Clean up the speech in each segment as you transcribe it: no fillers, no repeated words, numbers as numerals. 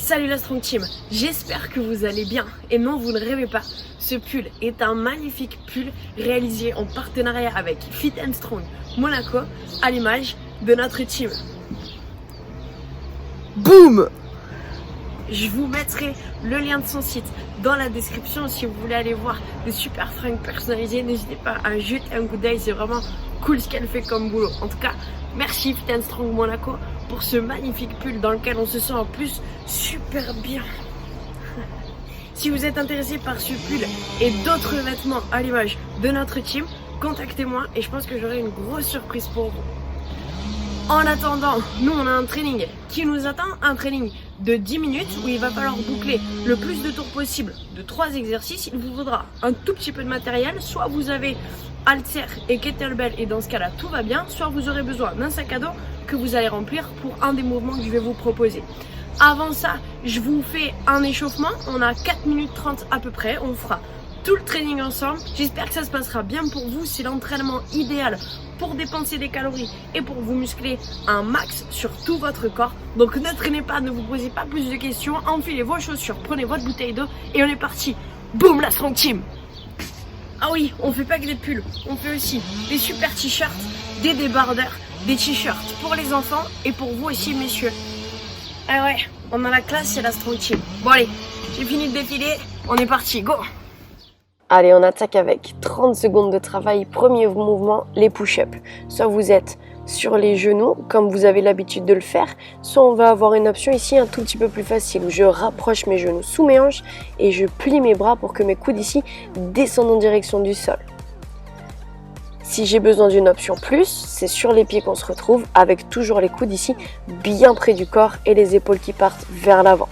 Salut la Strong Team, j'espère que vous allez bien. Et non, vous ne rêvez pas, ce pull est un magnifique pull réalisé en partenariat avec Fit & Strong Monaco, à l'image de notre team. Boum! Je vous mettrai le lien de son site dans la description si vous voulez aller voir des super fringues personnalisées. N'hésitez pas à jeter un coup d'œil, c'est vraiment cool ce qu'elle fait comme boulot. En tout cas, merci Fit & Strong Monaco pour ce magnifique pull dans lequel on se sent en plus super bien. Si vous êtes intéressé par ce pull et d'autres vêtements à l'image de notre team, contactez-moi et je pense que j'aurai une grosse surprise pour vous. En attendant, nous on a un training qui nous attend, un training de 10 minutes où il va falloir boucler le plus de tours possible de 3 exercices. Il vous faudra un tout petit peu de matériel, soit vous avez halter et kettlebell et dans ce cas là tout va bien, soit vous aurez besoin d'un sac à dos que vous allez remplir pour un des mouvements que je vais vous proposer. Avant ça, je vous fais un échauffement, on a 4 minutes 30 à peu près, on fera tout le training ensemble. J'espère que ça se passera bien pour vous, c'est l'entraînement idéal pour dépenser des calories et pour vous muscler un max sur tout votre corps. Donc ne traînez pas, ne vous posez pas plus de questions, enfilez vos chaussures, prenez votre bouteille d'eau et on est parti. Boum la Strong Team. Ah oui, on fait pas que des pulls, on fait aussi des super t-shirts, des débardeurs, des t-shirts pour les enfants et pour vous aussi messieurs. Ah ouais, on a la classe, c'est la Strong Team. Bon allez, j'ai fini de défiler, on est parti, go! Allez, on attaque avec 30 secondes de travail. Premier mouvement, les push-ups. Soit vous êtes sur les genoux, comme vous avez l'habitude de le faire, soit on va avoir une option ici un tout petit peu plus facile, où je rapproche mes genoux sous mes hanches et je plie mes bras pour que mes coudes ici descendent en direction du sol. Si j'ai besoin d'une option plus, c'est sur les pieds qu'on se retrouve, avec toujours les coudes ici bien près du corps et les épaules qui partent vers l'avant.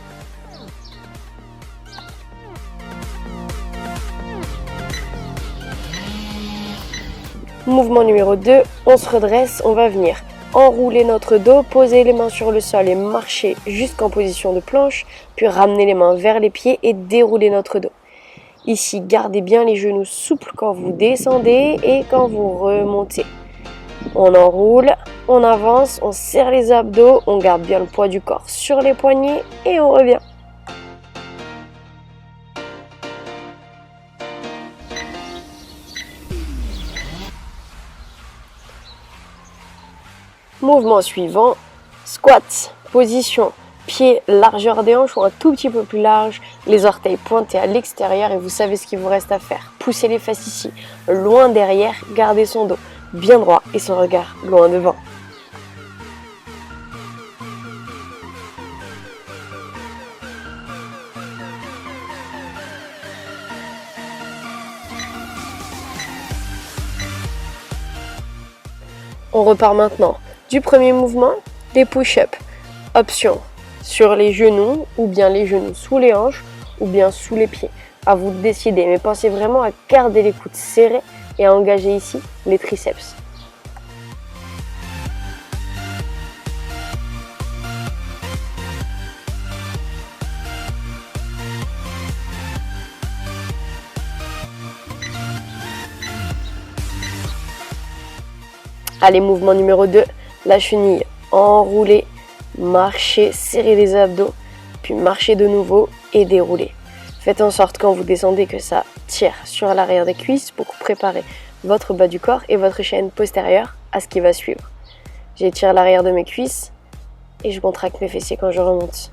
Mouvement numéro 2, on se redresse, on va venir enrouler notre dos, poser les mains sur le sol et marcher jusqu'en position de planche, puis ramener les mains vers les pieds et dérouler notre dos. Ici, gardez bien les genoux souples quand vous descendez et quand vous remontez. On enroule, on avance, on serre les abdos, on garde bien le poids du corps sur les poignets et on revient. Mouvement suivant, squat, position, pied, largeur des hanches ou un tout petit peu plus large, les orteils pointés à l'extérieur et vous savez ce qu'il vous reste à faire. Poussez les fesses ici, loin derrière, gardez son dos bien droit et son regard loin devant. On repart maintenant. Du premier mouvement, les push-ups. Option sur les genoux ou bien les genoux sous les hanches ou bien sous les pieds. À vous de décider, mais pensez vraiment à garder les coudes serrés et à engager ici les triceps. Allez, mouvement numéro 2, la chenille enroulée, marchez, serrez les abdos, puis marchez de nouveau et déroulez. Faites en sorte quand vous descendez que ça tire sur l'arrière des cuisses pour préparer votre bas du corps et votre chaîne postérieure à ce qui va suivre. J'étire l'arrière de mes cuisses et je contracte mes fessiers quand je remonte.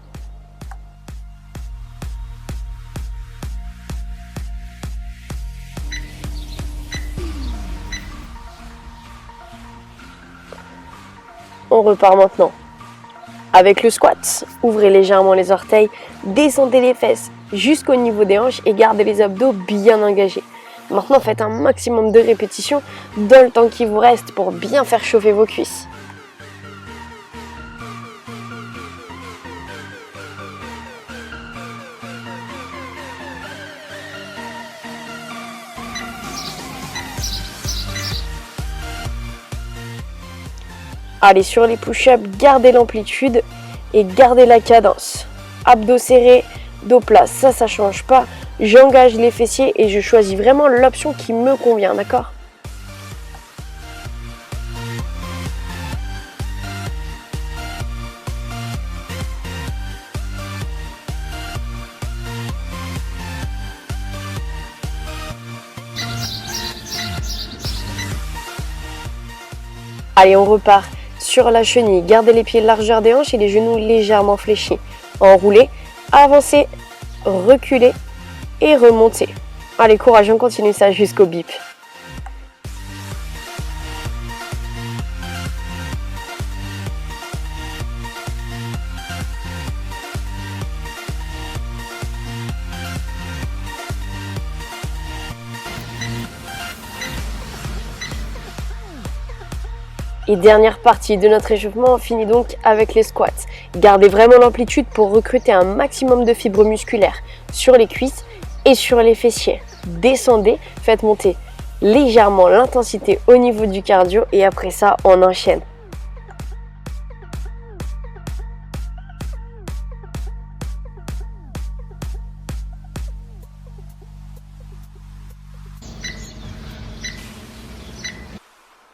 On repart maintenant. Avec le squat, ouvrez légèrement les orteils, descendez les fesses jusqu'au niveau des hanches et gardez les abdos bien engagés. Maintenant, faites un maximum de répétitions dans le temps qui vous reste pour bien faire chauffer vos cuisses. Allez, sur les push-ups, gardez l'amplitude et gardez la cadence. Abdos serrés, dos plat, ça change pas. J'engage les fessiers et je choisis vraiment l'option qui me convient, d'accord ? Allez, on repart sur la chenille. Gardez les pieds largeur des hanches et les genoux légèrement fléchis. Enroulez, avancez, reculez et remontez. Allez, courage, on continue ça jusqu'au bip. Et dernière partie de notre échauffement, on finit donc avec les squats. Gardez vraiment l'amplitude pour recruter un maximum de fibres musculaires sur les cuisses et sur les fessiers. Descendez, faites monter légèrement l'intensité au niveau du cardio et après ça, on enchaîne.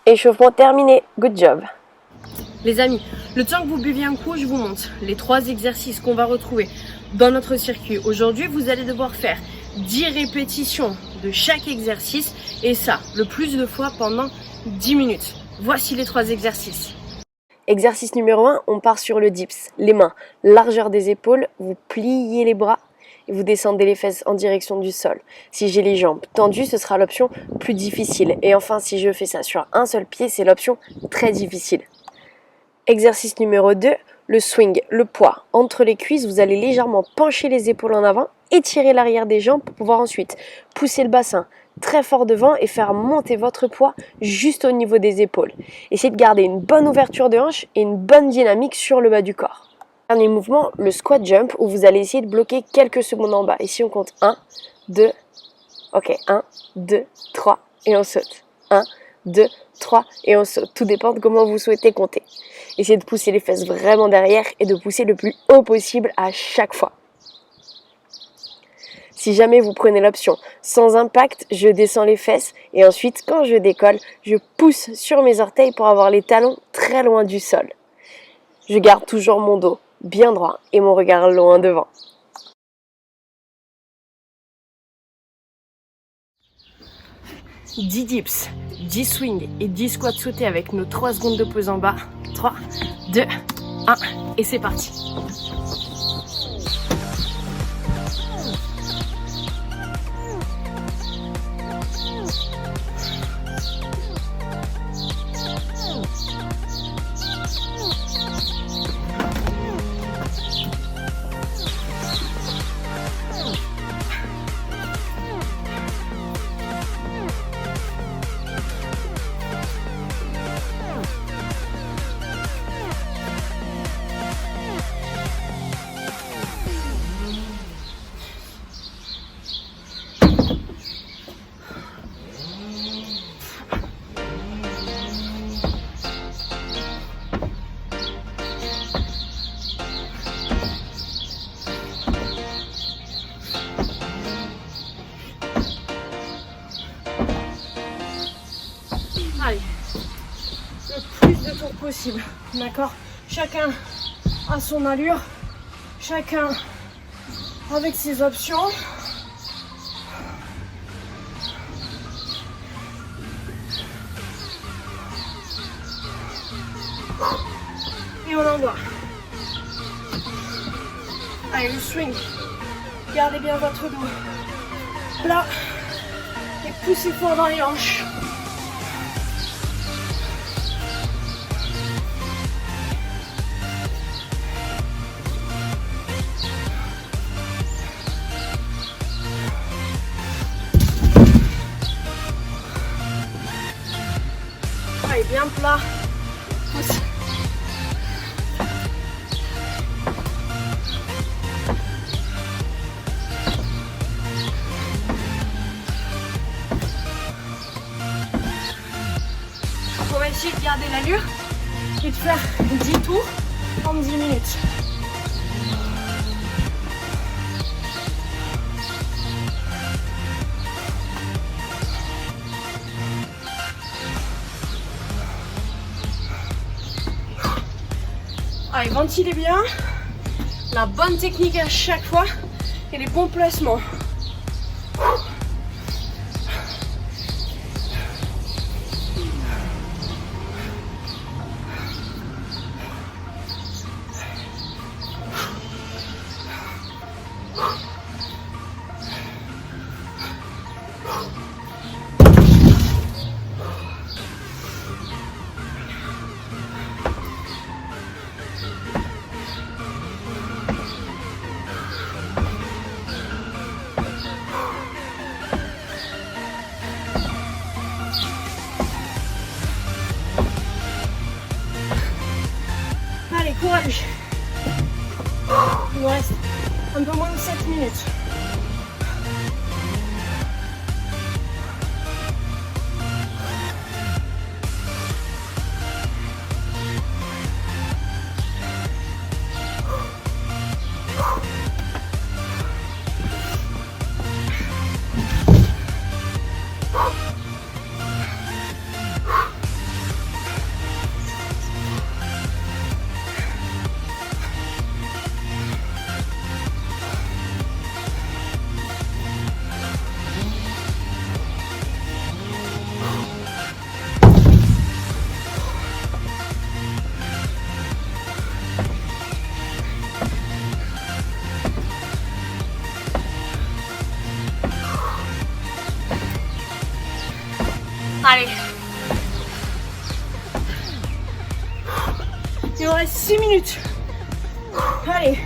Échauffement terminé, good job. Les amis, le temps que vous buviez un coup, je vous montre les 3 exercices qu'on va retrouver dans notre circuit. Aujourd'hui, vous allez devoir faire 10 répétitions de chaque exercice et ça, le plus de fois pendant 10 minutes. Voici les 3 exercices. Exercice numéro 1, on part sur le dips. Les mains, largeur des épaules, vous pliez les bras et vous descendez les fesses en direction du sol. Si j'ai les jambes tendues, ce sera l'option plus difficile. Et enfin, si je fais ça sur un seul pied, c'est l'option très difficile. Exercice numéro 2, le swing, le poids. Entre les cuisses, vous allez légèrement pencher les épaules en avant, étirer l'arrière des jambes pour pouvoir ensuite pousser le bassin très fort devant et faire monter votre poids juste au niveau des épaules. Essayez de garder une bonne ouverture de hanche et une bonne dynamique sur le bas du corps. Dernier mouvement, le squat jump où vous allez essayer de bloquer quelques secondes en bas. Ici on compte 1, 2, ok, 1, 2, 3 et on saute. 1, 2, 3 et on saute. Tout dépend de comment vous souhaitez compter. Essayez de pousser les fesses vraiment derrière et de pousser le plus haut possible à chaque fois. Si jamais vous prenez l'option sans impact, je descends les fesses et ensuite quand je décolle, je pousse sur mes orteils pour avoir les talons très loin du sol. Je garde toujours mon dos bien droit et mon regard loin devant. « 10 dips, 10 swings et 10 squats sautés avec nos 3 secondes de pause en bas. 3, 2, 1 et c'est parti. Allez, le plus de tours possible, d'accord? Chacun à son allure, chacun avec ses options. Et on envoie. Allez, le swing. Gardez bien votre dos plat et poussez fort dans les hanches. Allez, bien plat. Pousse. On va essayer de garder l'allure et de faire 10 tours en 10 minutes. Allez, ventilez bien, la bonne technique à chaque fois et les bons placements. courage. Il nous reste un peu moins de 7 minutes. Allez. Il nous reste 6 minutes. Allez,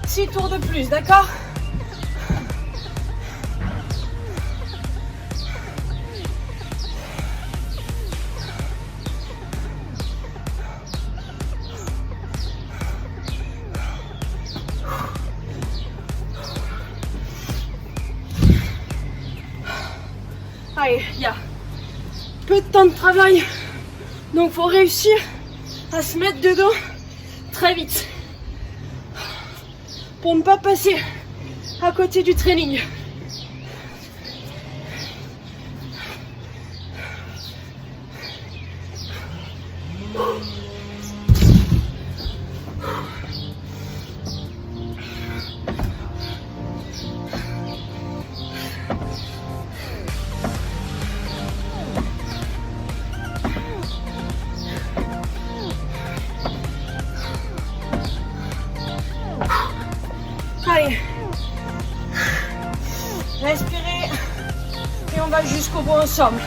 6 tours de plus, d'accord? Allez, il y a peu de temps de travail, donc faut réussir à se mettre dedans très vite pour ne pas passer à côté du training. Allez, respirez et on va jusqu'au bout ensemble.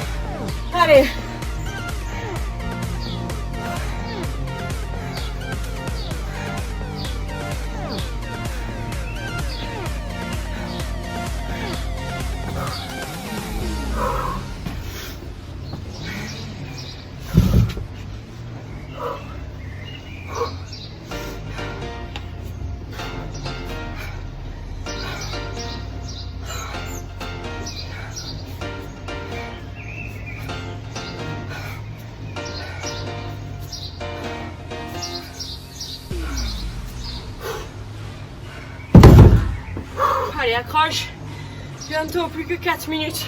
Allez. Allez, accroche. Bientôt, plus que 4 minutes.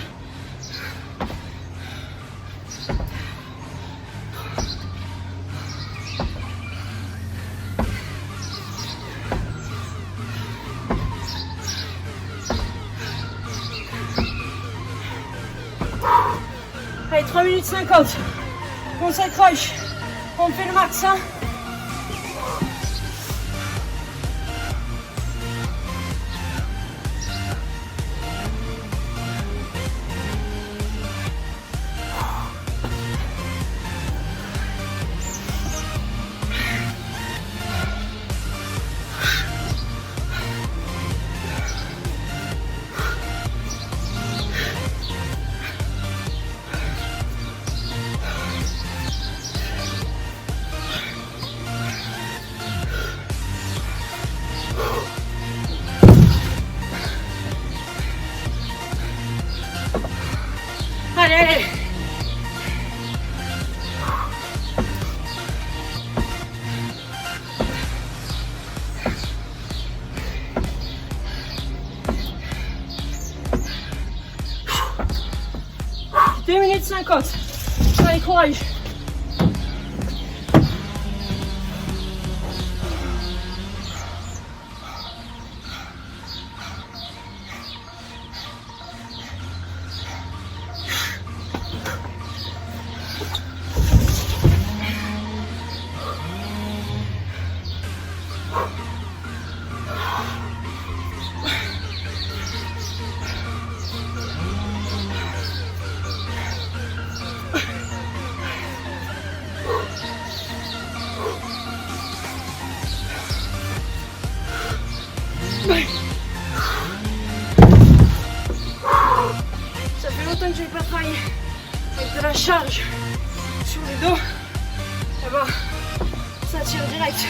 Allez, 3 minutes 50. On s'accroche. On fait le max, hein. Allez, allez. Deux minutes 50. Allez, courage. Ça fait longtemps que je n'ai pas travaillé avec de la charge sur le dos. Et bah, ça tire direct.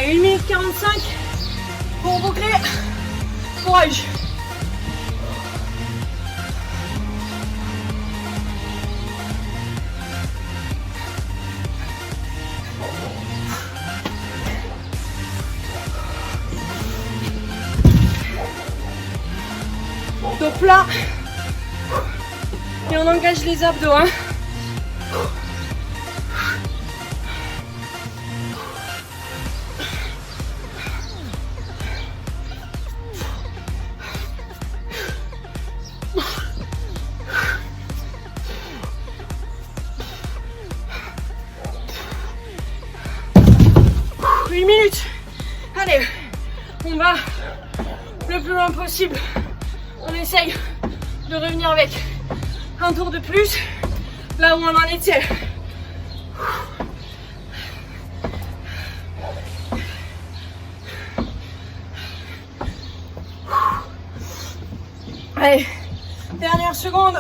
Allez, 1 minute 45 pour boucler. Courage. Dos plat. Et on engage les abdos, hein. Une minute. Allez, on va le plus loin possible. On essaye de revenir avec un tour de plus là où on en était. Allez, dernière seconde.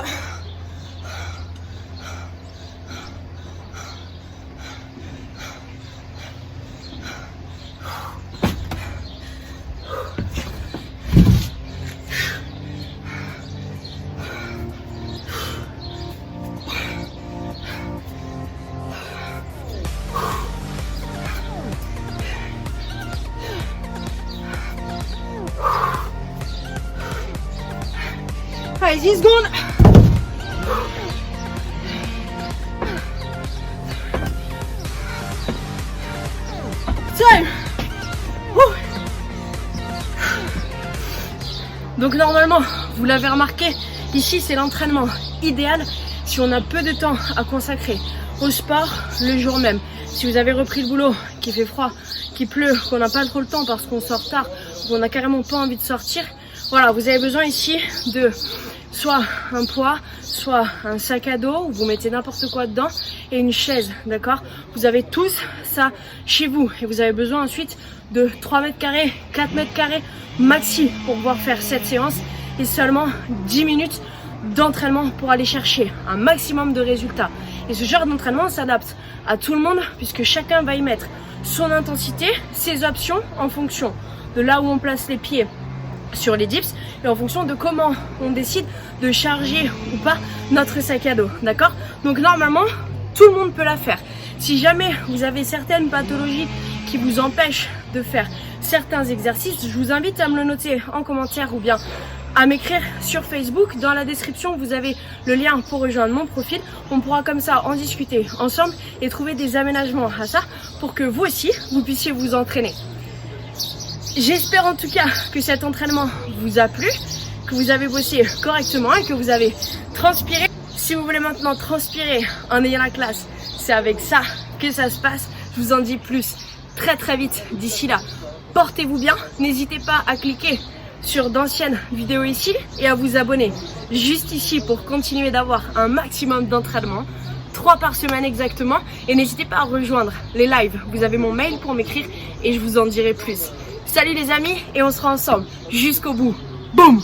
Allez, 10 secondes. Time. Donc normalement, vous l'avez remarqué, ici c'est l'entraînement idéal si on a peu de temps à consacrer au sport le jour même. Si vous avez repris le boulot, qu'il fait froid, qu'il pleut, qu'on n'a pas trop le temps parce qu'on sort tard, ou qu'on n'a carrément pas envie de sortir, voilà, vous avez besoin ici de soit un poids, soit un sac à dos où vous mettez n'importe quoi dedans et une chaise, d'accord? Vous avez tous ça chez vous et vous avez besoin ensuite de 3 mètres carrés, 4 mètres carrés maxi pour pouvoir faire cette séance et seulement 10 minutes d'entraînement pour aller chercher un maximum de résultats. Et ce genre d'entraînement s'adapte à tout le monde puisque chacun va y mettre son intensité, ses options en fonction de là où on place les pieds sur les dips et en fonction de comment on décide de charger ou pas notre sac à dos, d'accord? Donc normalement, tout le monde peut la faire. Si jamais vous avez certaines pathologies qui vous empêchent de faire certains exercices, je vous invite à me le noter en commentaire ou bien à m'écrire sur Facebook. Dans la description, vous avez le lien pour rejoindre mon profil. On pourra comme ça en discuter ensemble et trouver des aménagements à ça pour que vous aussi, vous puissiez vous entraîner. J'espère en tout cas que cet entraînement vous a plu, que vous avez bossé correctement et que vous avez transpiré. Si vous voulez maintenant transpirer en ayant la classe, c'est avec ça que ça se passe. Je vous en dis plus très vite d'ici là. Portez-vous bien, n'hésitez pas à cliquer sur d'anciennes vidéos ici et à vous abonner juste ici pour continuer d'avoir un maximum d'entraînement. 3 par semaine exactement. Et n'hésitez pas à rejoindre les lives. Vous avez mon mail pour m'écrire et je vous en dirai plus. Salut les amis et on sera ensemble jusqu'au bout. Boum!